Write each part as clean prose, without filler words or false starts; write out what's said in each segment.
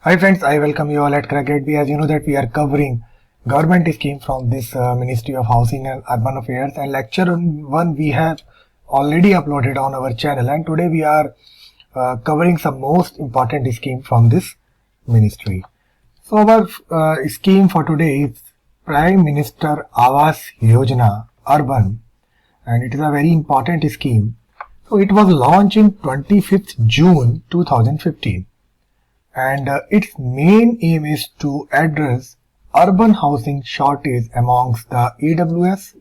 Hi friends, I welcome you all at Grade B. As you know that we are covering government scheme from this Ministry of Housing and Urban Affairs, and lecture 1 we have already uploaded on our channel, and today we are covering some most important scheme from this ministry. So our scheme for today is Prime Minister Awas Yojana Urban, and it is a very important scheme. So it was launched in 25th June 2015. And its main aim is to address urban housing shortage amongst the EWS,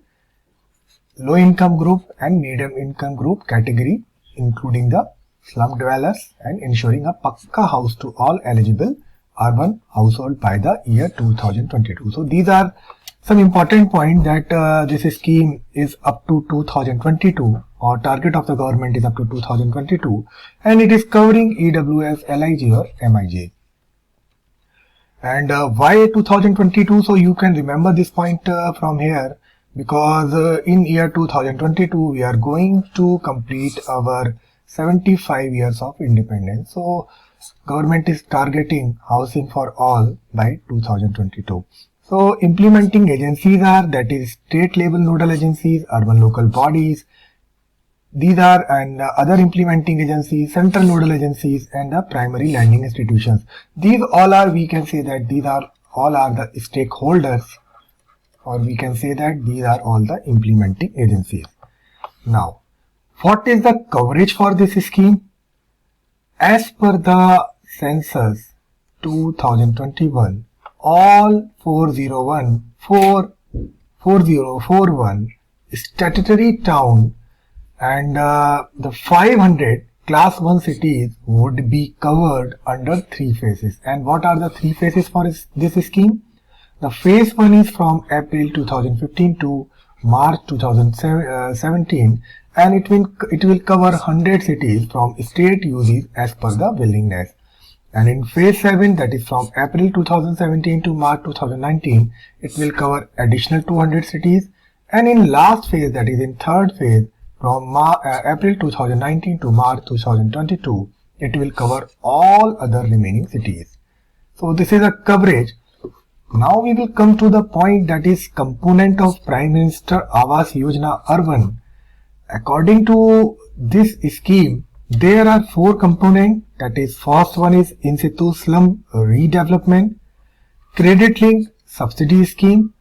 low income group and medium income group category, including the slum dwellers, and ensuring a Pakka house to all eligible urban household by the year 2022. So these are some important points that this scheme is up to 2022, or target of the government is up to 2022, and it is covering EWS, LIG or MIG. And why 2022? So you can remember this point from here, because in year 2022 we are going to complete our 75 years of independence. So government is targeting housing for all by 2022. So implementing agencies are, that is state level nodal agencies, urban local bodies, these are, and other implementing agencies, central nodal agencies, and the primary lending institutions. These all are, we can say that these are all are the stakeholders, or we can say that these are all the implementing agencies. Now, what is the coverage for this scheme? As per the census 2021, all 4041 statutory town and the 500 class 1 cities would be covered under 3 phases. And what are the 3 phases for this scheme? The phase 1 is from April 2015 to March 2017, and it will cover 100 cities from state uses as per the willingness. And in phase 7, that is from April 2017 to March 2019, it will cover additional 200 cities. And in last phase, that is in third phase, from April 2019 to March 2022, it will cover all other remaining cities. So this is a coverage. Now we will come to the point, that is component of Prime Minister Awas Yojana Urban. According to this scheme, there are 4 components. That is, first one is in situ slum redevelopment, credit link subsidy scheme,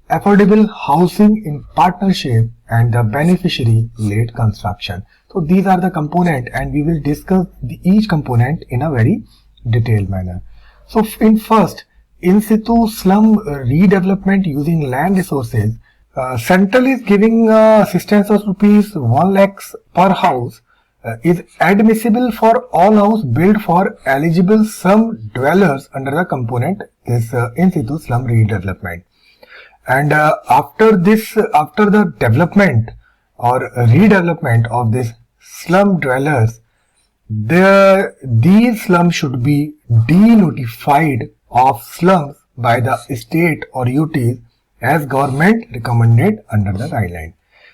affordable housing in partnership, and the beneficiary led construction. So these are the components, and we will discuss each component in a very detailed manner. So in first, in situ slum redevelopment using land resources, Central is giving assistance of rupees 1 lakhs per house. Is admissible for all house built for eligible slum dwellers under the component is in situ slum redevelopment. And after the development or redevelopment of this slum dwellers, these slums should be denotified of slums by the state or UTs as government recommended under the guideline.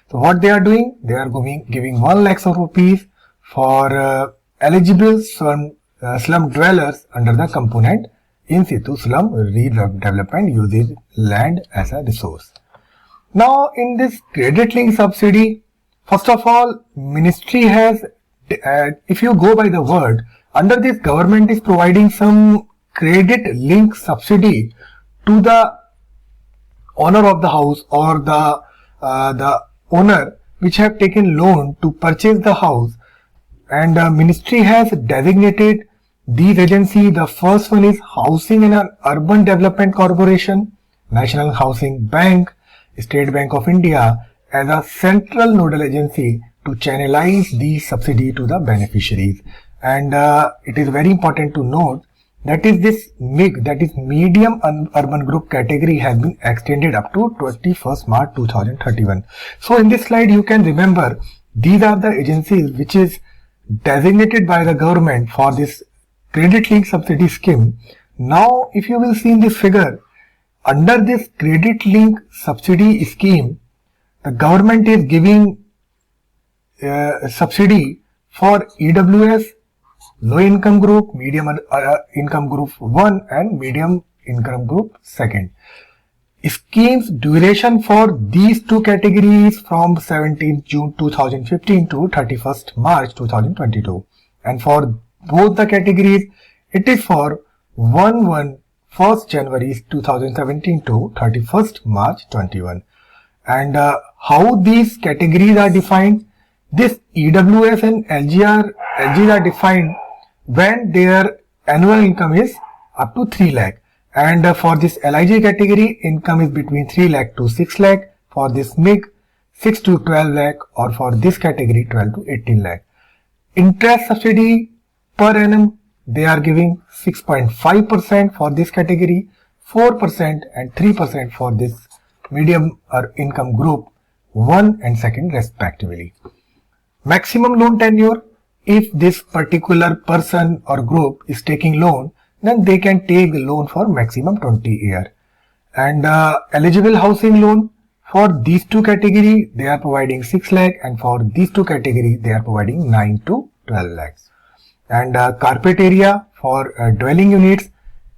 So what they are doing? They are giving 1 lakhs of rupees for eligible slum dwellers under the component in situ slum redevelopment uses land as a resource. Now in this credit link subsidy, first of all, ministry has, if you go by the word, under this government is providing some credit link subsidy to the owner of the house, or the owner which have taken loan to purchase the house. And ministry has designated these agencies. The first one is Housing and Urban Development Corporation, National Housing Bank, State Bank of India as a central nodal agency to channelize the subsidy to the beneficiaries. And it is very important to note that is this MIG, that is medium urban group category, has been extended up to 21st March 2031. So in this slide you can remember these are the agencies which is designated by the government for this credit link subsidy scheme. Now if you will see in this figure, under this credit link subsidy scheme, the government is giving subsidy for EWS, low income group, medium income group 1 and medium income group 2nd. Schemes duration for these two categories from 17th June 2015 to 31st March 2022, and for both the categories it is for 1st January 2017 to 31st March 21. And how these categories are defined? This EWS and LGs are defined when their annual income is up to 3 lakh. And for this LIG category, income is between 3 lakh to 6 lakh. For this MIG, 6 to 12 lakh, or for this category, 12 to 18 lakh. Interest subsidy per annum, they are giving 6.5% for this category, 4% and 3% for this medium or income group 1 and 2nd respectively. Maximum loan tenure, if this particular person or group is taking loan, then they can take the loan for maximum 20 years. And eligible housing loan, for these two categories they are providing 6 lakh, and for these two categories they are providing 9 to 12 lakhs. And carpet area for dwelling units,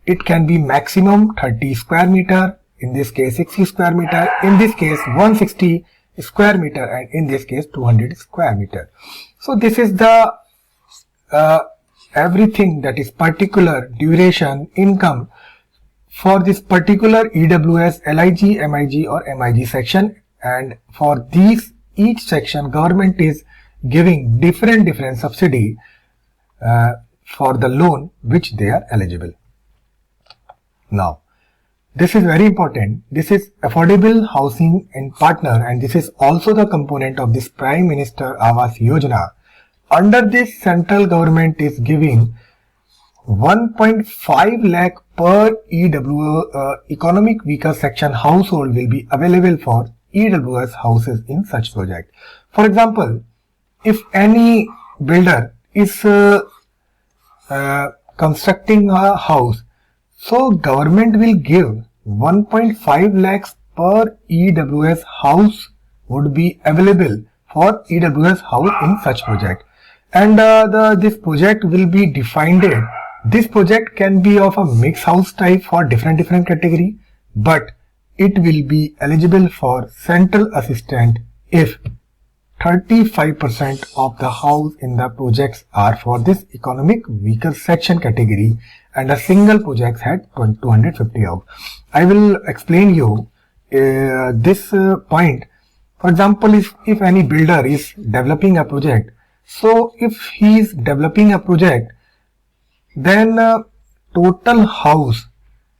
it can be maximum 30 square meter, in this case 60 square meter, in this case 160 square meter, and in this case 200 square meter. So this is the everything that is particular duration income for this particular EWS, LIG, MIG or MIG section. And for these each section government is giving different subsidy for the loan which they are eligible. Now this is very important. This is affordable housing and partner, and this is also the component of this Prime Minister Awas Yojana. Under this, central government is giving 1.5 lakh per economic weaker section household will be available for EWS houses in such project. For example, if any builder is constructing a house, so government will give 1.5 lakhs per EWS house would be available for EWS house in such project. And this project will be defined. This project can be of a mixed house type for different category, but it will be eligible for central assistance if 35% of the house in the projects are for this economic weaker section category, and a single project had 250 house. I will explain you this point. For example, if any builder is developing a project, so if he is developing a project, then total house,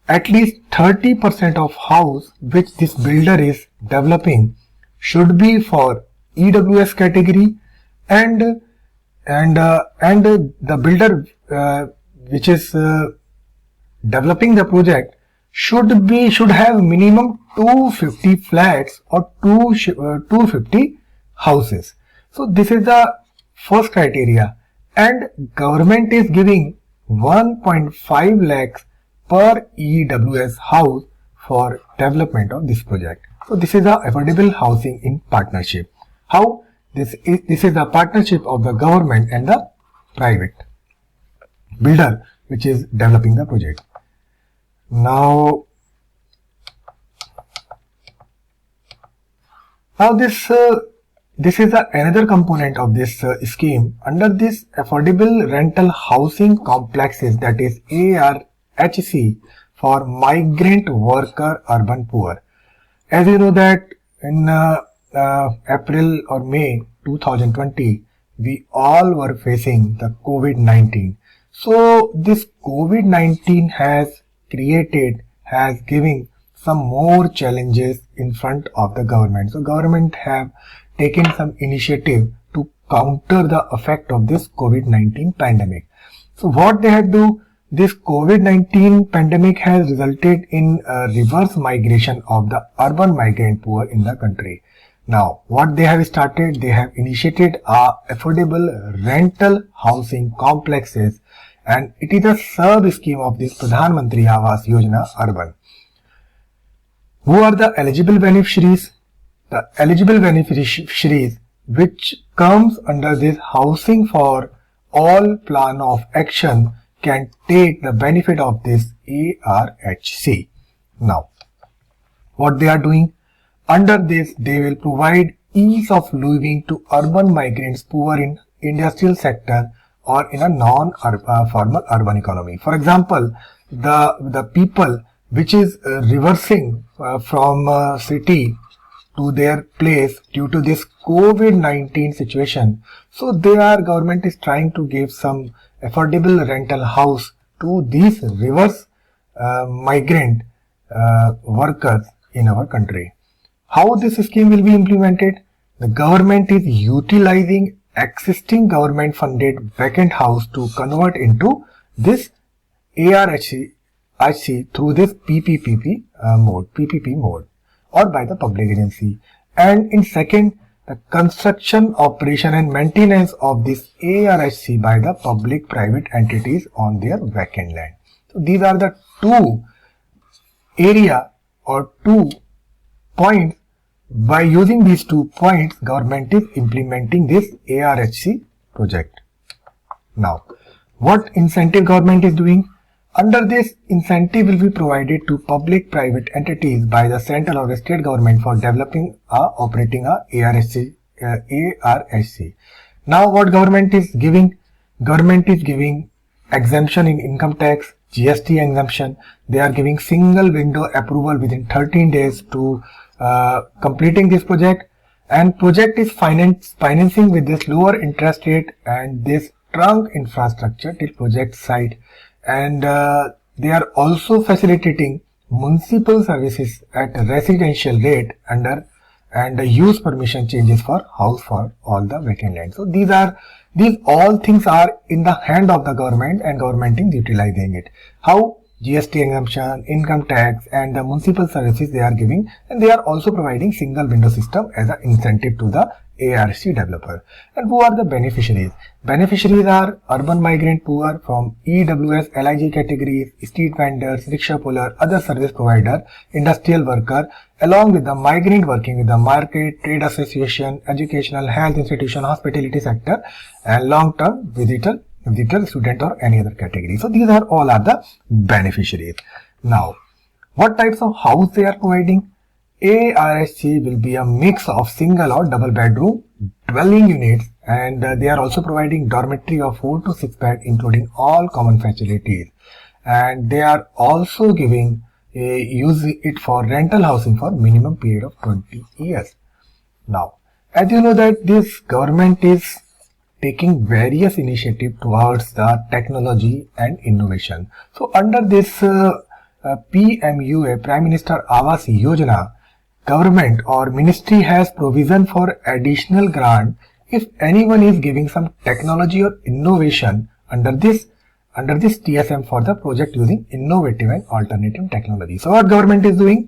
at least 30% of house which this builder is developing should be for EWS category, and the builder which is developing the project should have minimum 250 flats or 250 houses. So this is the first criteria, and government is giving 1.5 lakhs per EWS house for development of this project. So this is the affordable housing in partnership. How? This is the partnership of the government and the private builder which is developing the project. Now this is another component of this scheme. Under this affordable rental housing complexes, that is ARHC, for migrant worker urban poor. As you know that in April or May 2020, we all were facing the COVID-19. So this COVID-19 has given some more challenges in front of the government. So government have taken some initiative to counter the effect of this COVID-19 pandemic. So what they have do, this COVID-19 pandemic has resulted in a reverse migration of the urban migrant poor in the country. Now what they have started, they have initiated affordable rental housing complexes, and it is a sub scheme of this Pradhan Mantri Awas Yojana Urban. Who are the eligible beneficiaries? The eligible beneficiaries which comes under this housing for all plan of action can take the benefit of this ARHC. Now, what they are doing? Under this, they will provide ease of living to urban migrants poor in industrial sector or in a non-formal urban economy. For example, the people which is reversing from city to their place due to this COVID-19 situation. So government is trying to give some affordable rental house to these reverse migrant workers in our country. How this scheme will be implemented? The government is utilizing existing government funded vacant house to convert into this ARHC through this PPP mode or by the public agency. And in second, the construction, operation and maintenance of this ARHC by the public private entities on their vacant land. So these are the two area or 2 points. By using these 2 points, government is implementing this ARHC project. Now, what incentive government is doing? Under this, incentive will be provided to public-private entities by the central or the state government for developing operating a ARHC. Now, what government is giving? Government is giving exemption in income tax, GST exemption. They are giving single window approval within 13 days to completing this project, and project is financing with this lower interest rate and this trunk infrastructure till project site, and they are also facilitating municipal services at residential rate under and use permission changes for house for all the vacant land. So these all things are in the hand of the government, and government is utilizing it. How? GST exemption, income tax and the municipal services they are giving, and they are also providing single window system as an incentive to the ARHC developer. And who are the beneficiaries? Beneficiaries are urban migrant poor from EWS, LIG categories, street vendors, rickshaw puller, other service provider, industrial worker, along with the migrant working with the market, trade association, educational, health institution, hospitality sector, and long-term visitor, student or any other category. So these are all the beneficiaries. Now, what types of house they are providing? ARHC will be a mix of single or double bedroom dwelling units, and they are also providing dormitory of 4 to 6 bed including all common facilities, and they are also giving use it for rental housing for minimum period of 20 years. Now, as you know that this government is taking various initiatives towards the technology and innovation. So under this PMUA, Prime Minister Awas Yojana, government or ministry has provision for additional grant if anyone is giving some technology or innovation under this TSM for the project using innovative and alternative technology. So what government is doing?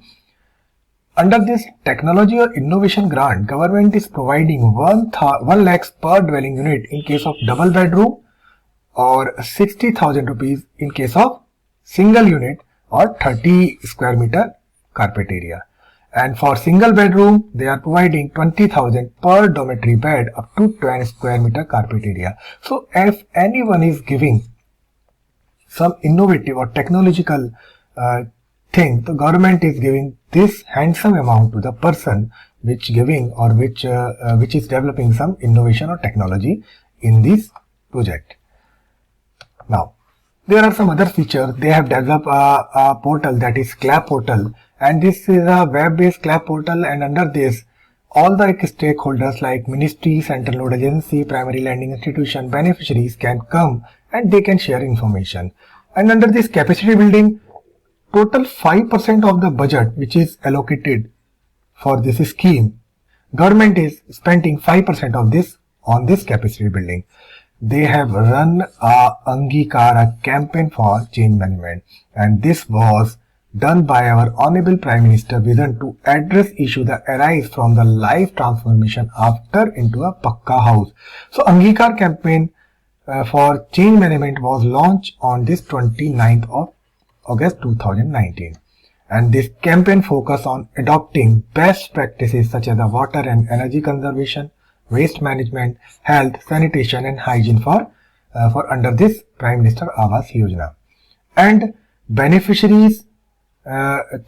Under this technology or innovation grant, government is providing 1 lakhs per dwelling unit in case of double bedroom, or 60,000 rupees in case of single unit, or 30 square meter carpet area. And for single bedroom, they are providing 20,000 per dormitory bed up to 20 square meter carpet area. So if anyone is giving some innovative or technological thing, the government is giving this handsome amount to the person which giving or which is developing some innovation or technology in this project. Now, there are some other features. They have developed a portal, that is CLAP portal, and this is a web-based CLAP portal, and under this all the stakeholders like ministry, central node agency, primary lending institution, beneficiaries can come and they can share information. And under this capacity building, total 5% of the budget which is allocated for this scheme, government is spending 5% of this on this capacity building. They have run a Angikara campaign for change management, and this was done by our Honorable Prime Minister vision to address issues that arise from the life transformation after into a Pakka house. So Angikar campaign for change management was launched on this 29th of August 2019, and this campaign focused on adopting best practices such as the water and energy conservation, waste management, health, sanitation and hygiene for for under this Prime Minister Awas Yojana. And beneficiaries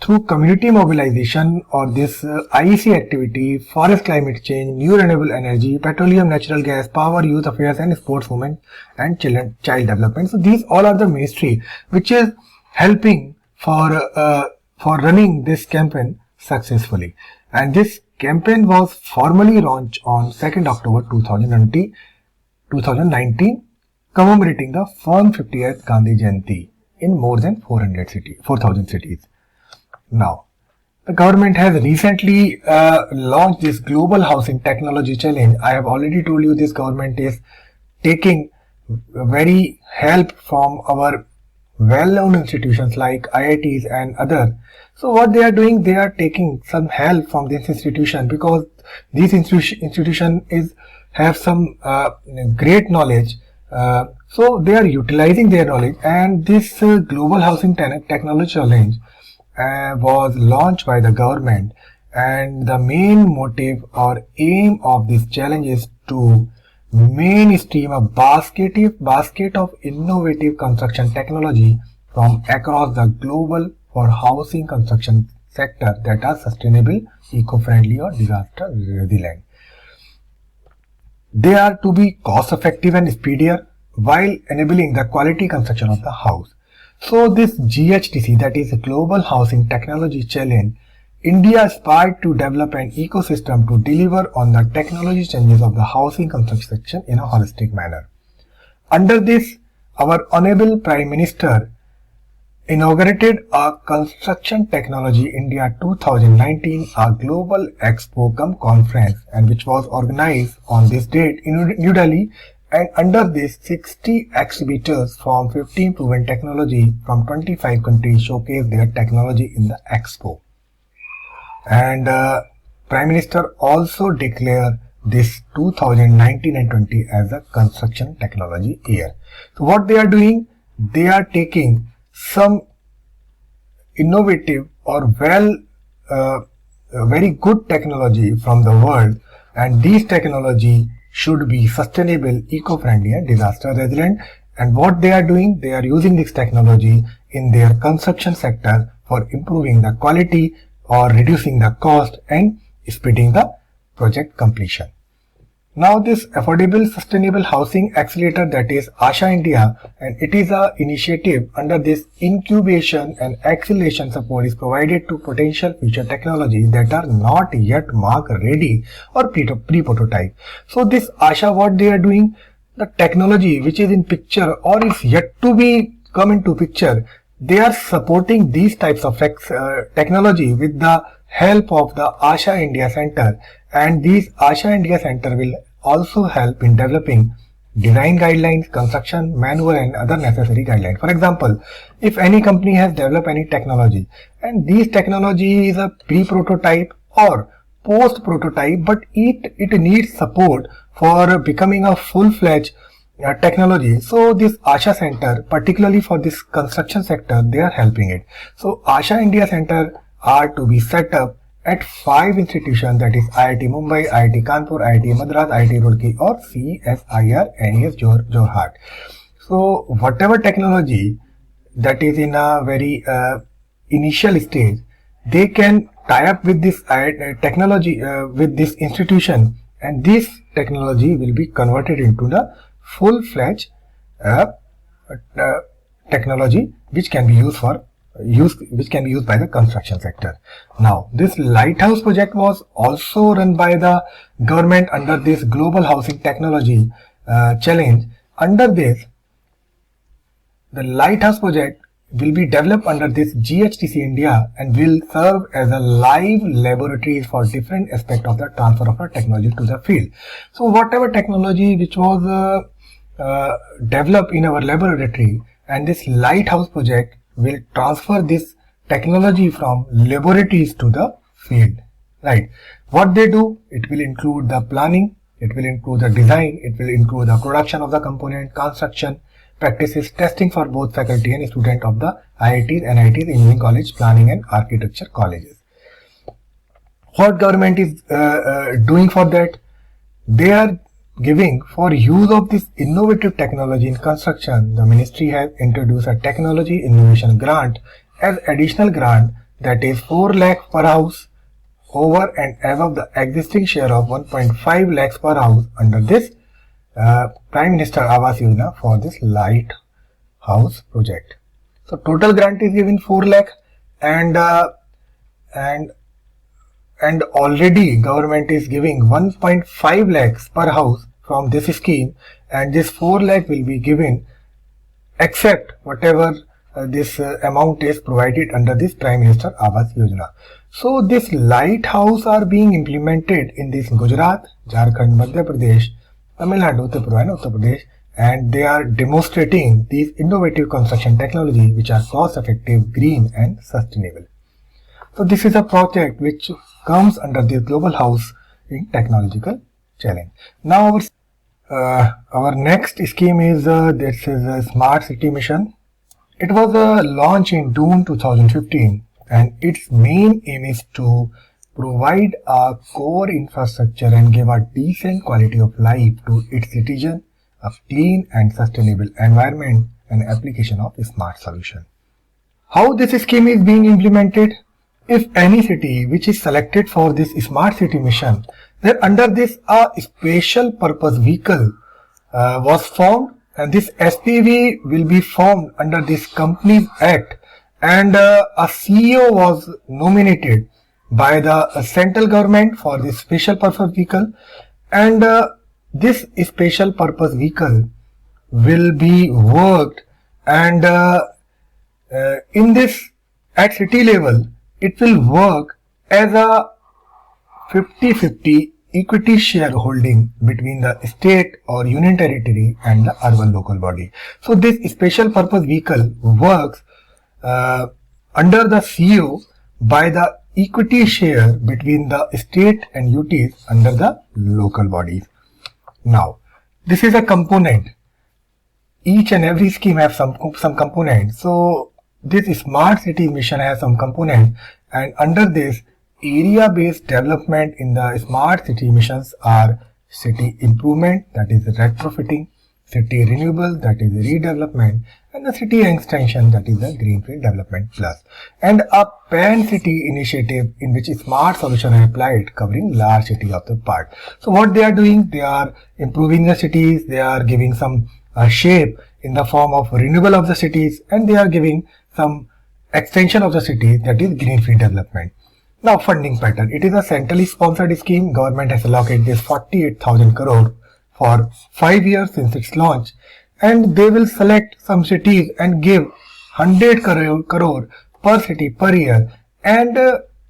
through community mobilization or this IEC activity, forest climate change, new renewable energy, petroleum, natural gas, power, youth affairs and sports, women and child development. So these all are the ministry which is helping for running this campaign successfully. And this campaign was formally launched on 2nd October 2019, commemorating the firm 50th Gandhi Jayanti in more than 4,000 cities. Now, the government has recently launched this Global Housing Technology Challenge. I have already told you this government is taking very help from our well-known institutions like IITs and others. So what they are doing, they are taking some help from this institution because these institution have some great knowledge. So they are utilizing their knowledge, and this Global Housing Technology Challenge was launched by the government, and the main motive or aim of this challenge is to mainstream a basket of innovative construction technology from across the global for housing construction sector that are sustainable, eco-friendly or disaster resilient. They are to be cost effective and speedier while enabling the quality construction of the house. So this GHTC, that is Global Housing Technology Challenge, India aspired to develop an ecosystem to deliver on the technology changes of the housing construction section in a holistic manner. Under this, our Honorable Prime Minister inaugurated a Construction Technology India 2019, a global expo cum conference, and which was organized on this date in New Delhi. And under this, 60 exhibitors from 15 proven technology from 25 countries showcased their technology in the expo. And Prime Minister also declared this 2019 and 20 as a construction technology year. So what they are doing, they are taking some innovative or very good technology from the world, and these technology should be sustainable, eco-friendly and disaster resilient. And what they are doing, they are using this technology in their construction sector for improving the quality or reducing the cost and speeding the project completion. Now this Affordable Sustainable Housing Accelerator, that is Asha India, and it is an initiative under this incubation and acceleration support is provided to potential future technologies that are not yet market ready or pre-prototype. So this Asha, what they are doing, the technology which is in picture or is yet to be come into picture, they are supporting these types of technology with the help of the Asha India Center, and these Asha India Center will also help in developing design guidelines, construction manual and other necessary guidelines. For example, if any company has developed any technology and this technology is a pre-prototype or post-prototype, but it needs support for becoming a full-fledged technology. So this Asha Center, particularly for this construction sector, they are helping it. So Asha India Center are to be set up at 5 institutions, that is IIT Mumbai, IIT Kanpur, IIT Madras, IIT Roorkee or CSIR NES Jorhat. So whatever technology that is in a very initial stage, they can tie up with this technology with this institution, and this technology will be converted into the full-fledged technology which can be used by the construction sector. Now, this Lighthouse project was also run by the government under this Global Housing Technology Challenge. Under this, the Lighthouse project will be developed under this GHTC India and will serve as a live laboratory for different aspects of the transfer of our technology to the field. So whatever technology which was developed in our laboratory, and this Lighthouse project will transfer this technology from laboratories to the field, right? What they do, it will include the planning, it will include the design, it will include the production of the component, construction, practices, testing for both faculty and student of the IITs, NITs, engineering college, planning and architecture colleges. What government is doing for that? They are giving for use of this innovative technology in construction, the ministry has introduced a technology innovation grant as additional grant, that is 4 lakh per house over and above the existing share of 1.5 lakhs per house under this Prime Minister Awas Yojana for this Lighthouse Project. So total grant is given 4 lakh and already government is giving 1.5 lakhs per house from this scheme, and this 4 lakh will be given except whatever this amount is provided under this Prime Minister Awas Yojana. So this lighthouse are being implemented in this Gujarat, Jharkhand, Madhya Pradesh, Tamil Nadu, Tripura and Uttar Pradesh, and they are demonstrating these innovative construction technology which are cost effective, green and sustainable. So this is a project which comes under the Global House in Technological Challenge. Now our next scheme is this is a Smart City Mission. It was launched in June 2015 and its main aim is to provide a core infrastructure and give a decent quality of life to its citizens, a clean and sustainable environment and application of a smart solution. How this scheme is being implemented? If any city which is selected for this Smart City Mission, then under this a special purpose vehicle was formed, and this SPV will be formed under this Companies Act, and a CEO was nominated by the central government for this special purpose vehicle, and this special purpose vehicle will be worked, and in this at city level it will work as a 50-50 equity shareholding between the state or union territory and the urban local body. So this special purpose vehicle works under the CEO by the equity share between the state and UTs under the local bodies. Now this is a component. Each and every scheme has some component. So this Smart City Mission has some component, and under this area-based development in the Smart City Missions are city improvement, that is retrofitting, city renewable, that is redevelopment, and the city extension, that is the Greenfield Development Plus, and a Pan City initiative in which smart solutions are applied covering large city of the part. So what they are doing, they are improving the cities, they are giving some shape in the form of renewal of the cities, and they are giving some extension of the city, that is Greenfield Development. Now funding pattern, it is a centrally sponsored scheme. Government has allocated this 48,000 crore for 5 years since its launch, and they will select some cities and give 100 crore per city per year, and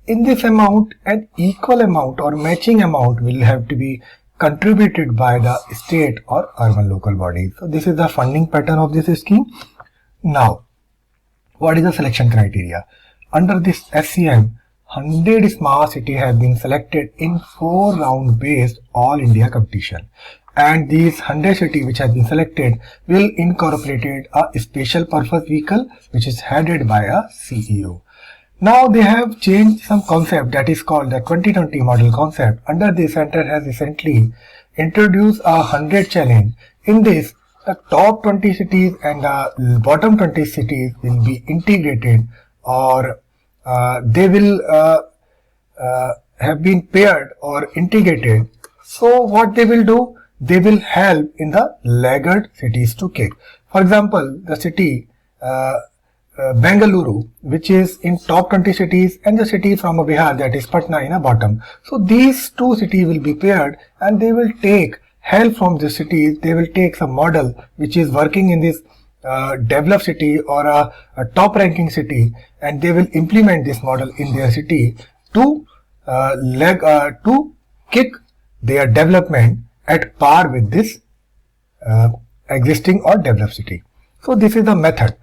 in this amount an equal amount or matching amount will have to be contributed by the state or urban local bodies. So this is the funding pattern of this scheme. Now what is the selection criteria? Under this SCM, 100 smart cities have been selected in 4 round based all India competition, and these 100 cities which have been selected will incorporate a special purpose vehicle which is headed by a CEO. Now they have changed some concept that is called the 2020 model concept. Under this, center has recently introduced a 100 challenge. In this, the top 20 cities and the bottom 20 cities will be integrated, or they will have been paired or integrated. So what they will do, they will help in the laggard cities to kick. For example, the city Bengaluru, which is in top 20 cities, and the city from Bihar, that is Patna, in a bottom. So these two cities will be paired, and they will take help from the cities. They will take some model which is working in this developed city or a top ranking city, and they will implement this model in their city to kick their development at par with this existing or developed city. So this is the method.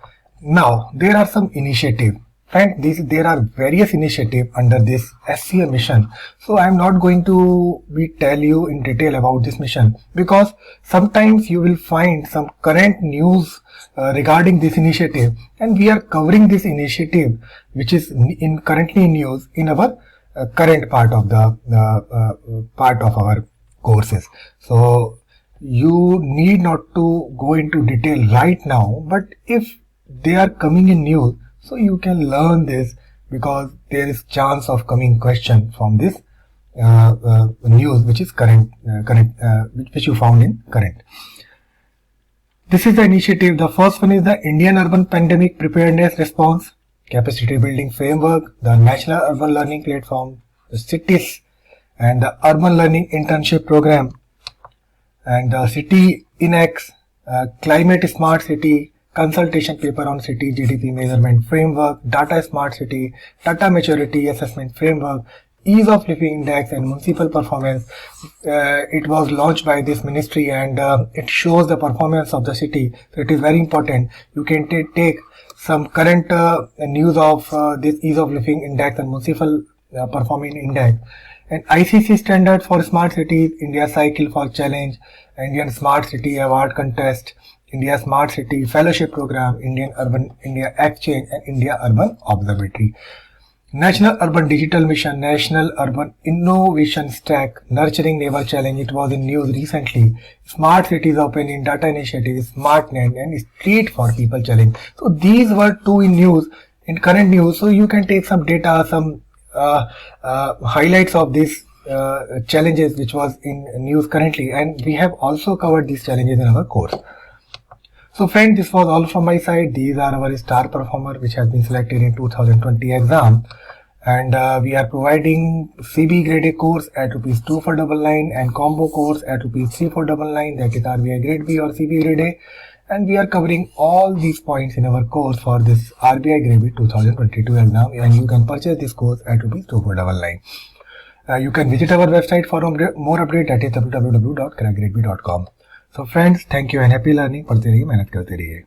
Now there are some initiatives. Friend, there are various initiatives under this SCM mission. So I am not going to tell you in detail about this mission, because sometimes you will find some current news regarding this initiative, and we are covering this initiative which is currently in news in our current part of the part of our courses. So you need not to go into detail right now, but if they are coming in news, so you can learn this because there is chance of coming question from this news which is which you found in current. This is the initiative. The first one is the Indian Urban Pandemic Preparedness Response Capacity Building Framework, the National Urban Learning Platform, the cities, and the Urban Learning Internship Program, and the City Inex, Climate Smart City, Consultation Paper on City GDP Measurement Framework, Data Smart City, Data Maturity Assessment Framework, Ease of Living Index, and Municipal Performance. It was launched by this ministry, and it shows the performance of the city. So it is very important. You can take some current news of this Ease of Living Index and Municipal Performing Index, and ICC Standard for Smart Cities, India Cycle for Challenge, Indian Smart City Award Contest, India Smart City Fellowship Program, Indian Urban India Exchange, and India Urban Observatory. National Urban Digital Mission, National Urban Innovation Stack, Nurturing Neighbor Challenge. It was in news recently. Smart Cities Opening, Data Initiative, SmartNet, and Street for People Challenge. So these were two in news, in current news. So you can take some data, some highlights of these challenges which was in news currently, and we have also covered these challenges in our course. So friends, this was all from my side. These are our star performer which has been selected in 2020 exam, and we are providing CB Grade A course at ₹2 for 99 and combo course at ₹3 for 99, that is RBI Grade B or CB Grade A, and we are covering all these points in our course for this RBI Grade B 2022 exam, and you can purchase this course at ₹2 for 99. You can visit our website for more update, that is www.crackgradeb.com. So friends, thank you and happy learning. पढ़ते रहिए, मेहनत करते रहिए.